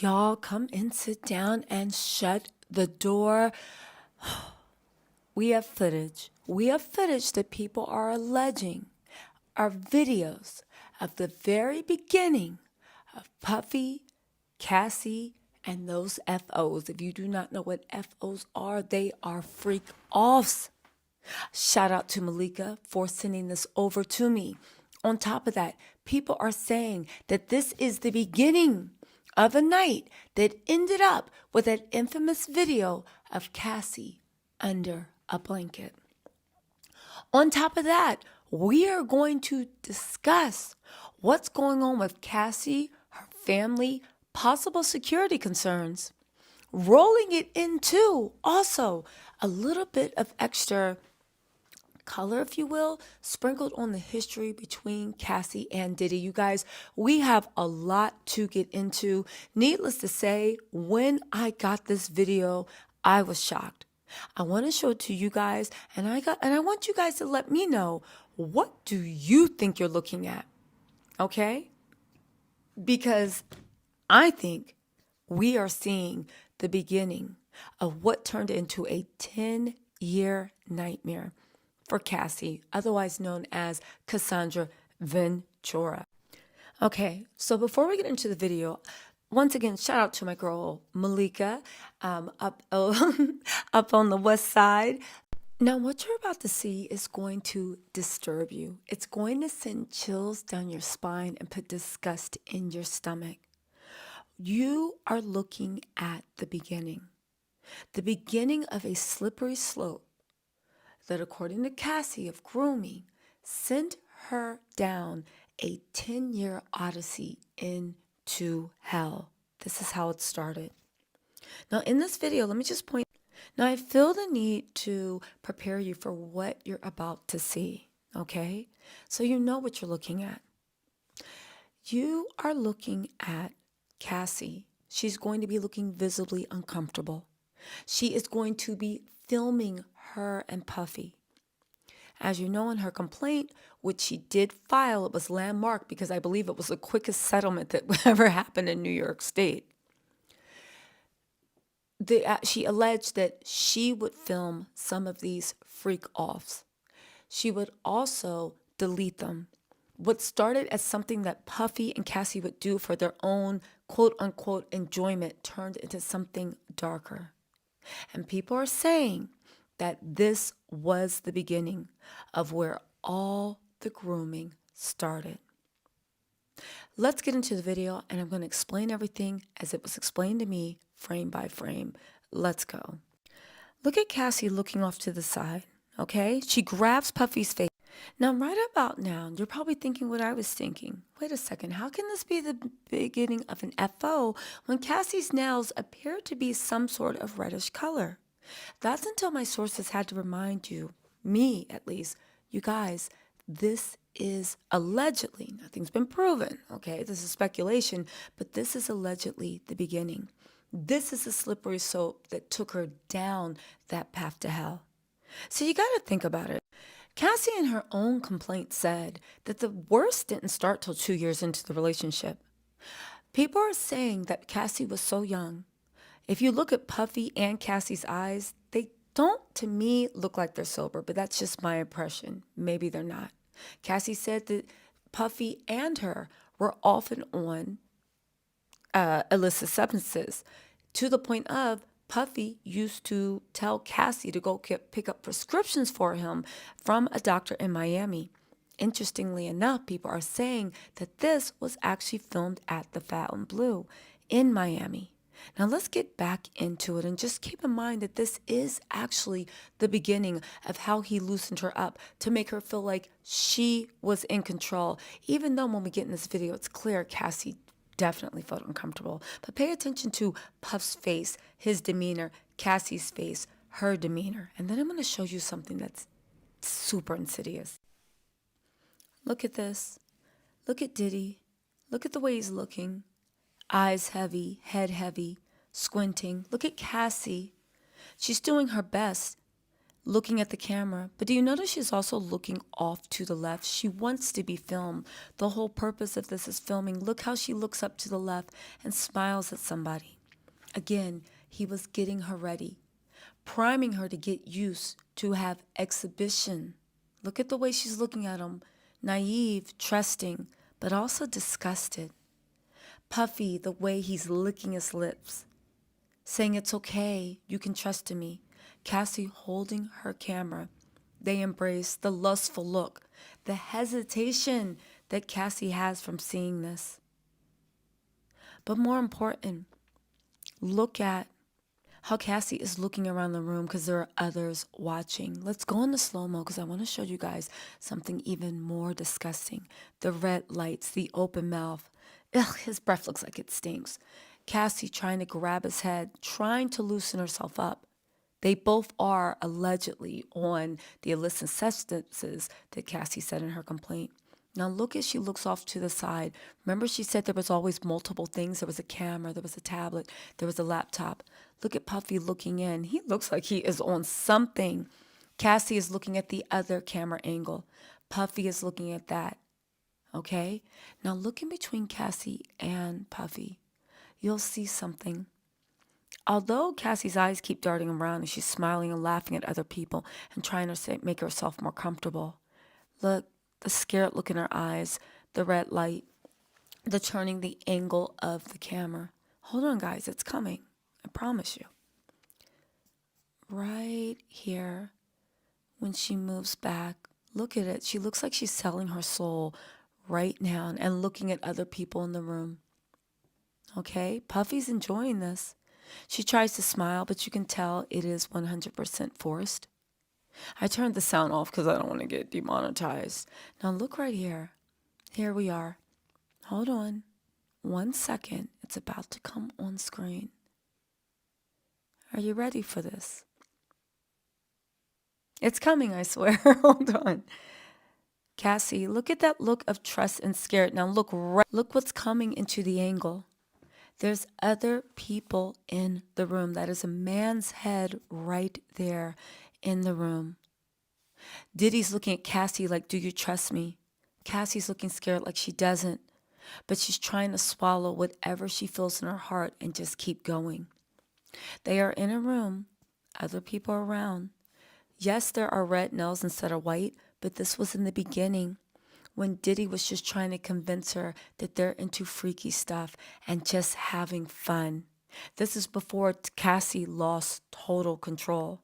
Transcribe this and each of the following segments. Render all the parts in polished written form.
Y'all come and sit down and shut the door. We have footage. We have footage that people are alleging are videos of the very beginning of Puffy, Cassie, and those FOs. If you do not know what FOs are, they are freak offs. Shout out to Malika for sending this over to me. On top of that, people are saying that this is the beginning of a night that ended up with that infamous video of Cassie under a blanket. On top of that, we are going to discuss what's going on with Cassie, her family, possible security concerns, rolling it into also a little bit of extra color, if you will, sprinkled on the history between Cassie and Diddy. You guys, we have a lot to get into. Needless to say, when I got this video, I was shocked. I want to show it to you guys, and I want you guys to let me know, what do you think you're looking at? Okay? Because I think we are seeing the beginning of what turned into a 10-year nightmare for Cassie, otherwise known as Cassandra Ventura. Okay, so before we get into the video, once again, shout out to my girl Malika up on the west side. Now, what you're about to see is going to disturb you. It's going to send chills down your spine and put disgust in your stomach. You are looking at the beginning of a slippery slope that, according to Cassie of grooming, sent her down a 10-year odyssey into hell. This is how it started. Now, in this video, let me just point. Now, I feel the need to prepare you for what you're about to see, okay? So you know what you're looking at. You are looking at Cassie. She's going to be looking visibly uncomfortable. She is going to be filming her and Puffy. As you know, in her complaint, which she did file, it was landmarked because I believe it was the quickest settlement that ever happened in New York State. She alleged that she would film some of these freak offs. She would also delete them. What started as something that Puffy and Cassie would do for their own quote unquote enjoyment turned into something darker. And people are saying that this was the beginning of where all the grooming started. Let's get into the video, and I'm going to explain everything as it was explained to me, frame by frame. Let's go. Look at Cassie looking off to the side, okay? She grabs Puffy's face. Now, right about now, you're probably thinking what I was thinking. Wait a second, how can this be the beginning of an FO when Cassie's nails appear to be some sort of reddish color? That's until my sources had to remind you, me at least, you guys, this is allegedly, nothing's been proven, okay? This is speculation, but this is allegedly the beginning. This is the slippery slope that took her down that path to hell. So you got to think about it. Cassie in her own complaint said that the worst didn't start till 2 years into the relationship. People are saying that Cassie was so young. If you look at Puffy and Cassie's eyes, they don't, to me, look like they're sober, but that's just my impression. Maybe they're not. Cassie said that Puffy and her were often on illicit substances, to the point of Puffy used to tell Cassie to go pick up prescriptions for him from a doctor in Miami. Interestingly enough, people are saying that this was actually filmed at the Fat and Blue in Miami. Now let's get back into it and just keep in mind that this is actually the beginning of how he loosened her up to make her feel like she was in control. Even though when we get in this video, it's clear Cassie definitely felt uncomfortable. But pay attention to Puff's face, his demeanor, Cassie's face, her demeanor. And then I'm going to show you something that's super insidious. Look at this. Look at Diddy. Look at the way he's looking. Eyes heavy, head heavy, squinting. Look at Cassie. She's doing her best. looking at the camera. But do you notice she's also looking off to the left? She wants to be filmed. The whole purpose of this is filming. Look how she looks up to the left and smiles at somebody. Again, he was getting her ready, priming her to get used to have exhibition. Look at the way she's looking at him. Naive, trusting, but also disgusted. Puffy, the way he's licking his lips, saying it's okay, you can trust in me. Cassie holding her camera. They embrace the lustful look, the hesitation that Cassie has from seeing this. But more important, look at how Cassie is looking around the room because there are others watching. Let's go into slow-mo because I want to show you guys something even more disgusting. The red lights, the open mouth. Ugh, his breath looks like it stinks. Cassie trying to grab his head, trying to loosen herself up. They both are allegedly on the illicit substances that Cassie said in her complaint. Now look as she looks off to the side. Remember she said there was always multiple things. There was a camera, there was a tablet, there was a laptop. Look at Puffy looking in. He looks like he is on something. Cassie is looking at the other camera angle. Puffy is looking at that. Okay? Now look in between Cassie and Puffy. You'll see something. Although Cassie's eyes keep darting around and she's smiling and laughing at other people and trying to make herself more comfortable. Look, the scared look in her eyes, the red light, the turning the angle of the camera. Hold on, guys, it's coming. I promise you. Right here, when she moves back, look at it. She looks like she's selling her soul right now and looking at other people in the room. Okay, Puffy's enjoying this. She tries to smile, but you can tell it is 100% forced. I turned the sound off because I don't want to get demonetized. Now look right here. Here we are. Hold on. 1 second. It's about to come on screen. Are you ready for this? It's coming, I swear. Hold on. Cassie, look at that look of trust and scared. Now look what's coming into the angle. There's other people in the room. That is a man's head right there in the room. Diddy's looking at Cassie like, do you trust me? Cassie's looking scared like she doesn't, but she's trying to swallow whatever she feels in her heart and just keep going. They are in a room, other people are around. Yes, there are red nails instead of white, but this was in the beginning when Diddy was just trying to convince her that they're into freaky stuff and just having fun. This is before Cassie lost total control.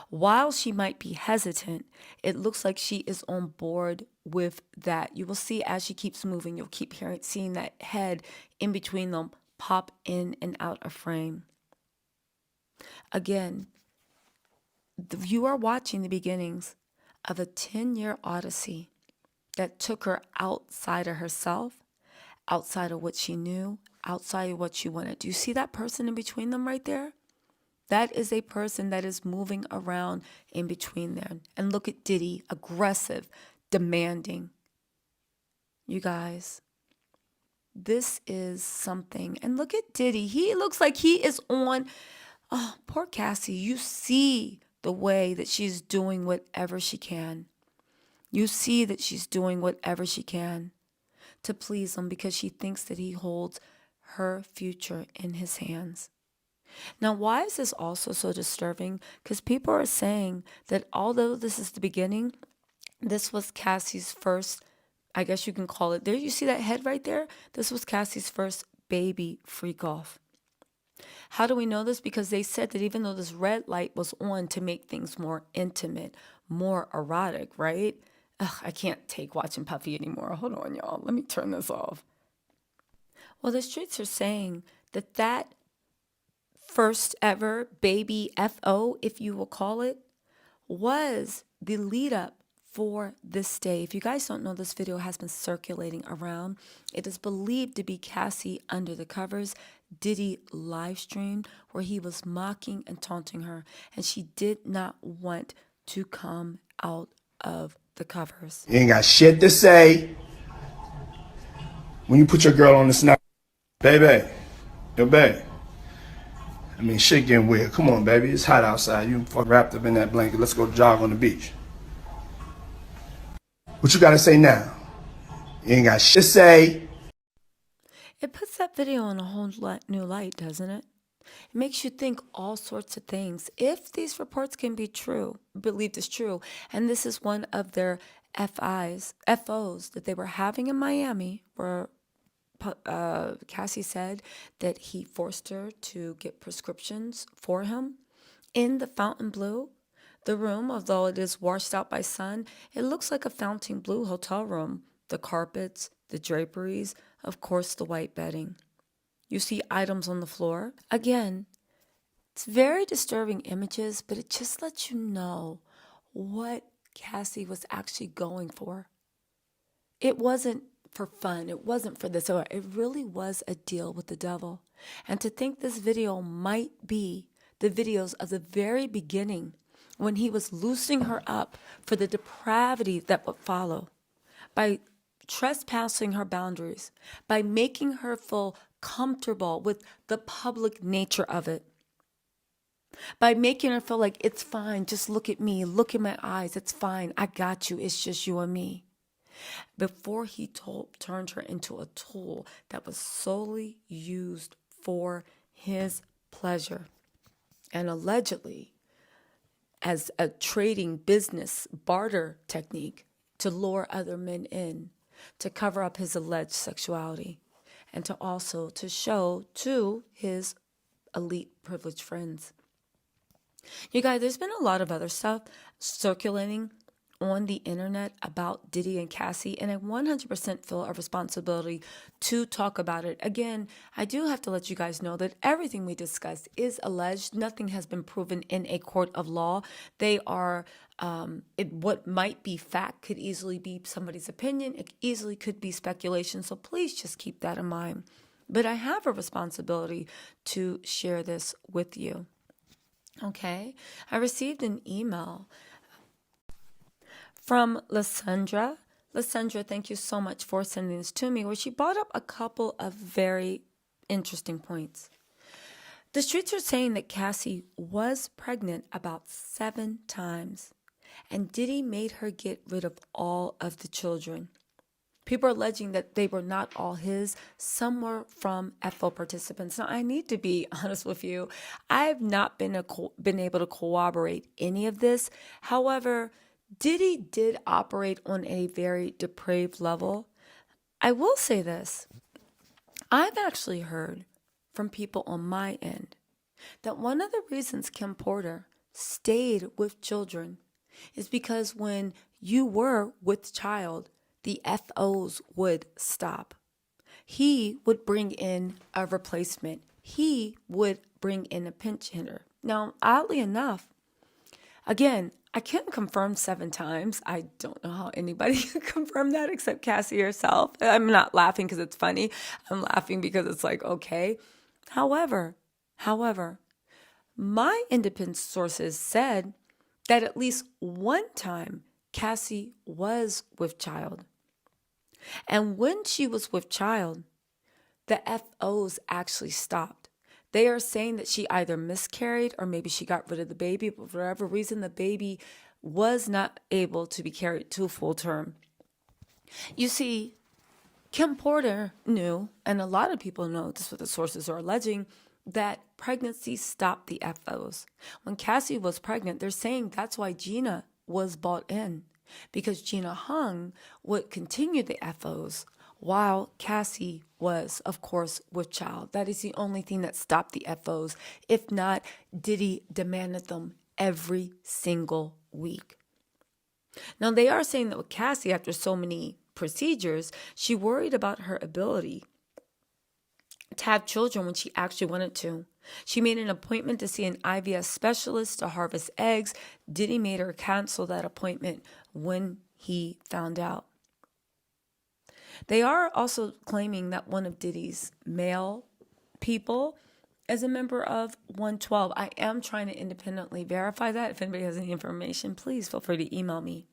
While she might be hesitant, it looks like she is on board with that. You will see as she keeps moving, you'll keep seeing that head in between them pop in and out of frame. Again, you are watching the beginnings of a 10-year odyssey that took her outside of herself, outside of what she knew, outside of what she wanted. Do you see that person in between them right there? That is a person that is moving around in between there. And look at Diddy, aggressive, demanding. You guys, this is something. And look at Diddy. He looks like he is on, oh, poor Cassie. You see the way that she's doing whatever she can. You see that she's doing whatever she can to please him because she thinks that he holds her future in his hands. Now, why is this also so disturbing? Because people are saying that although this is the beginning, this was Cassie's first, I guess you can call it, there you see that head right there? This was Cassie's first baby freak off. How do we know this? Because they said that even though this red light was on to make things more intimate, more erotic, right? Ugh, I can't take watching Puffy anymore. Hold on, y'all. Let me turn this off. Well, the streets are saying that first ever baby FO, if you will call it, was the lead up for this day. If you guys don't know, this video has been circulating around. It is believed to be Cassie under the covers. Diddy live streamed where he was mocking and taunting her, and she did not want to come out of the covers. You ain't got shit to say when you put your girl on the snap. Baby, yo, babe. I mean, shit getting weird. Come on, baby. It's hot outside. You fuck wrapped up in that blanket. Let's go jog on the beach. What you gotta say now? You ain't got shit to say. It puts that video in a whole new light, doesn't it? It makes you think all sorts of things. If these reports can be true, believed as true, and this is one of their FOs that they were having in Miami, where Cassie said that he forced her to get prescriptions for him in the Fontainebleau. The room, although it is washed out by sun, it looks like a Fontainebleau hotel room. The carpets, the draperies, of course, the white bedding. You see items on the floor. Again, it's very disturbing images, but it just lets you know what Cassie was actually going for. It wasn't for fun. It wasn't for this. It really was a deal with the devil. And to think this video might be the videos of the very beginning when he was loosening her up for the depravity that would follow by trespassing her boundaries, by making her feel comfortable with the public nature of it, by making her feel like it's fine, just look at me, look in my eyes, it's fine, I got you, it's just you and me. Before he turned her into a tool that was solely used for his pleasure, and allegedly as a trading business barter technique to lure other men in, to cover up his alleged sexuality, and to also to show to his elite privileged friends. You guys, there's been a lot of other stuff circulating on the internet about Diddy and Cassie, and I 100% feel a responsibility to talk about it. Again, I do have to let you guys know that everything we discuss is alleged. Nothing has been proven in a court of law. They are, what might be fact could easily be somebody's opinion. It easily could be speculation. So please just keep that in mind. But I have a responsibility to share this with you. Okay? I received an email from Lysandra. Lysandra, thank you so much for sending this to me, where she brought up a couple of very interesting points. The streets are saying that Cassie was pregnant about 7 times, and Diddy made her get rid of all of the children. People are alleging that they were not all his. Some were from FO participants. Now, I need to be honest with you. I have not been able to corroborate any of this. However, Diddy did operate on a very depraved level. I will say this. I've actually heard from people on my end that one of the reasons Kim Porter stayed with children is because when you were with child, the FOs would stop. He would bring in a replacement. He would bring in a pinch hitter. Now, oddly enough, again, I can't confirm 7 times. I don't know how anybody can confirm that except Cassie herself. I'm not laughing because it's funny. I'm laughing because it's like, okay. However, my independent sources said that at least one time Cassie was with child. And when she was with child, the FOs actually stopped. They are saying that she either miscarried or maybe she got rid of the baby, but for whatever reason, the baby was not able to be carried to full term. You see, Kim Porter knew, and a lot of people know, this is what the sources are alleging, that pregnancy stopped the FOs. When Cassie was pregnant, they're saying that's why Gina was bought in, because Gina Hung would continue the FOs while Cassie was, of course, with child. That is the only thing that stopped the FOs. If not, Diddy demanded them every single week. Now, they are saying that with Cassie, after so many procedures, she worried about her ability to have children when she actually wanted to. She made an appointment to see an IVF specialist to harvest eggs. Diddy made her cancel that appointment when he found out. They are also claiming that one of Diddy's male people is a member of 112. I am trying to independently verify that. If anybody has any information, please feel free to email me.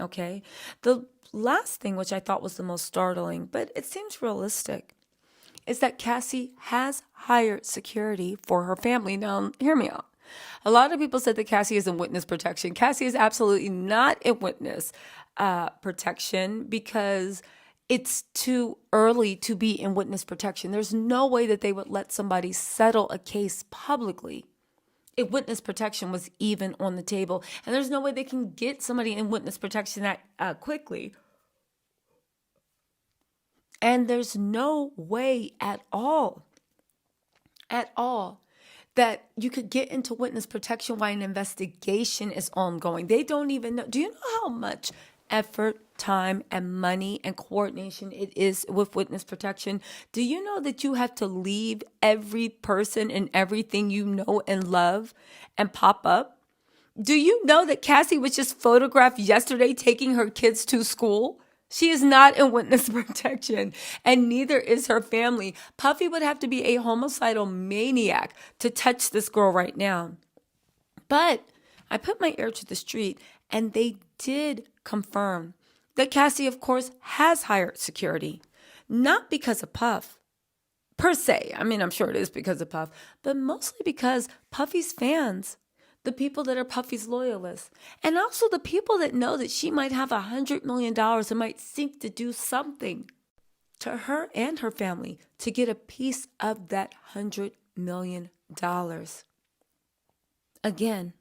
Okay. The last thing, which I thought was the most startling, but it seems realistic, is that Cassie has hired security for her family. Now, hear me out. A lot of people said that Cassie is in witness protection. Cassie is absolutely not in witness protection because it's too early to be in witness protection. There's no way that they would let somebody settle a case publicly if witness protection was even on the table. And there's no way they can get somebody in witness protection that quickly. And there's no way at all that you could get into witness protection while an investigation is ongoing. They don't even know. Do you know how much effort, time, and money and coordination it is with witness protection? Do you know that you have to leave every person and everything you know and love and pop up? Do you know that Cassie was just photographed yesterday taking her kids to school? She is not in witness protection, and neither is her family. Puffy would have to be a homicidal maniac to touch this girl right now. But I put my ear to the street, and they did confirm that Cassie, of course, has hired security. Not because of Puff, per se. I mean, I'm sure it is because of Puff, but mostly because Puffy's fans, the people that are Puffy's loyalists, and also the people that know that she might have $100 million and might seek to do something to her and her family to get a piece of that $100 million. Again,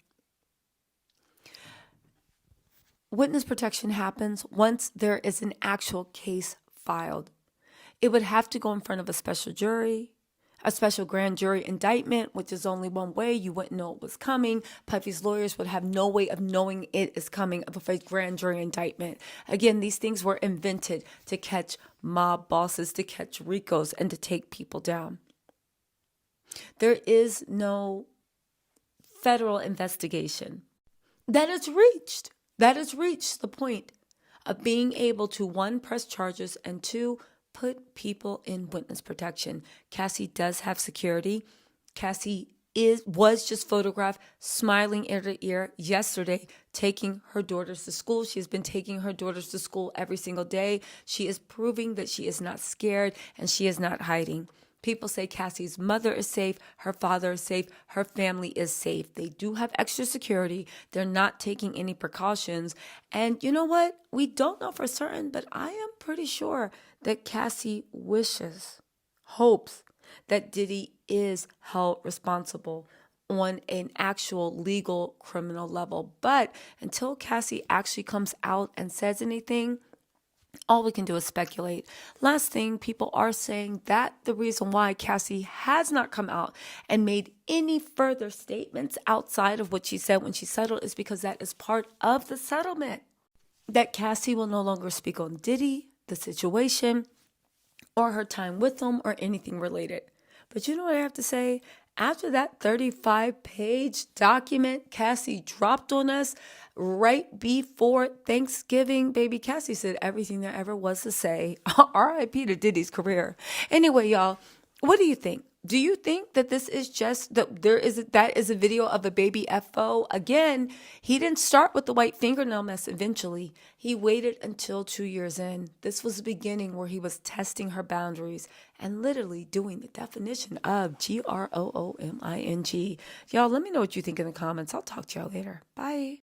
witness protection happens once there is an actual case filed. It would have to go in front of a special jury, a special grand jury indictment, which is only one way. You wouldn't know it was coming. Puffy's lawyers would have no way of knowing it is coming of a grand jury indictment. Again, these things were invented to catch mob bosses, to catch ricos, and to take people down. There is no federal investigation that has reached the point of being able to, one, press charges, and two, put people in witness protection. Cassie does have security. Cassie was just photographed smiling ear to ear yesterday, taking her daughters to school. She has been taking her daughters to school every single day. She is proving that she is not scared and she is not hiding. People say Cassie's mother is safe, her father is safe, her family is safe. They do have extra security. They're not taking any precautions. And you know what? We don't know for certain, but I am pretty sure that Cassie hopes that Diddy is held responsible on an actual legal criminal level. But until Cassie actually comes out and says anything, all we can do is speculate. Last thing, people are saying that the reason why Cassie has not come out and made any further statements outside of what she said when she settled is because that is part of the settlement. That Cassie will no longer speak on Diddy, the situation, or her time with him, or anything related. But you know what I have to say? After that 35-page document Cassie dropped on us right before Thanksgiving, baby, Cassie said everything there ever was to say. R.I.P. to Diddy's career. Anyway, y'all, what do you think? Do you think that this is just that that is a video of a baby FO? Again, he didn't start with the white fingernail mess eventually. He waited until 2 years in. This was the beginning where he was testing her boundaries and literally doing the definition of GROOMING. Y'all, let me know what you think in the comments. I'll talk to y'all later. Bye.